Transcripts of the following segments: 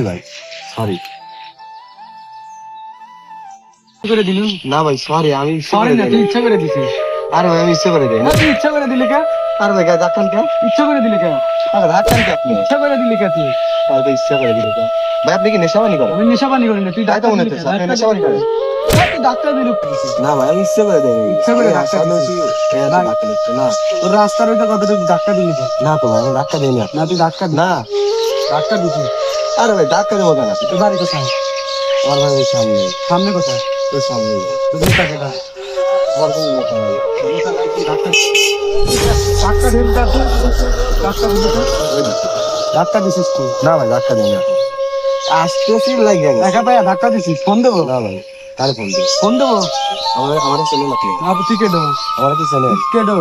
ভাই সরি করে দিলু না ভাই সরি আমি সরি না তুই ইচ্ছা করে দিছিস আরে ভাই আমি ইচ্ছে করে দিই তুই ইচ্ছা করে দিলি কে আরে ভাই গায়ে ধাক্কান কে ইচ্ছা করে দিলি কে আরে ধাক্কান কে আপনি ইচ্ছা করে দিলি কে তুই আরে ভাই ইচ্ছে করে দিই ভাই আপনি কি নেশাবানি করেন আমি নেশাবানি করি না তুই তাই তো ডাক্তার মনে দিলি হচ্ছে কে? আপনি ডাক্তার নেশাবানি দিলি করেন কে? তুই ডাক্তার দিলু কে? না ভাই আমি ইচ্ছে করে দিই ইচ্ছে করে ধাক্কা আসানো দিছিস। ধাক্কা ভাই। দিচ্ছে না তোর রাস্তার ওইটা কতটুকু ধাক্কা দিলি কে? না তো ভাই আমি ধাক্কা দিই না না তুই ধাক্কা দিছিস। না ধাক্কা দিছিস আরে ভাই ধাক্কা দেবো কেন তোর বাড়ি কোথায় আমার ভাই ওই সামনে সামনে কোথায় ওই সামনে তোর নেতা কোথায় আমার কোনো নেতা নাই। ধাক্কা দিলি ধাক্কা দিলি ধাক্কা দিছিস তুই না ভাই ধাক্কা দিই না আসতেছি লাগিয়ে গেছে একা পাইয়া ধাক্কা দিছিস ফোন দেবো না ভাই কারে ফোন দিই ফোন দেবো আমার চেনেন আপনি আপু তুই কে ডো আমার কি চেনেন কে ডো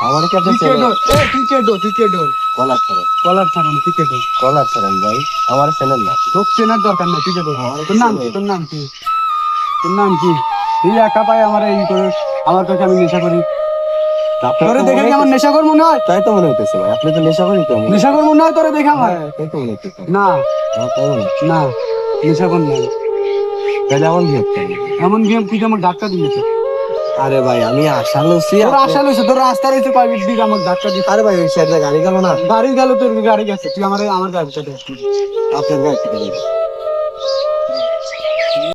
আমার কি আপনি তুই কে চেনেন ডো তুই কে ডো তুই কে ডো কলার ছাড়েন কলার থাকুন তুই কে ডো কলার ছাড়েন ভাই আমার চেনেন না তোর চেনার দরকার নেই তুই কে ডো আমার তোর নাম কি তোর নাম কি তোর নাম কি তুই একা পায় আমার এই করে আমার কাছে আমি নেশা করি তোরে দেখে কি আমার নেশাখোর মনে হয় তাই তো মনে হইতেছে ভাই আপনি তো নেশা করেন তো নেশাখোর মনে হয় তোরে দেখে আমার তাই তো মনে হইতেছে না তাই মনে হচ্ছে না নেশাখোর নয় তাহলে আমার কি হচ্ছে এমন গেম তুই আমার ধাক্কা দিয়েছে আরে ভাই আমি আশা লছি তোর আশা লইছে তোর রাস্তা রয়েছে কয় মিনিট দিকে আমার ধাক্কা দিচ্ছে আরে ভাই ওই সাইডে গাড়ি গেল না গাড়ি গেল তোর গাড়ি গেছে তুই আমার গাড়িটা দেখ আপনার গাড়ি থেকে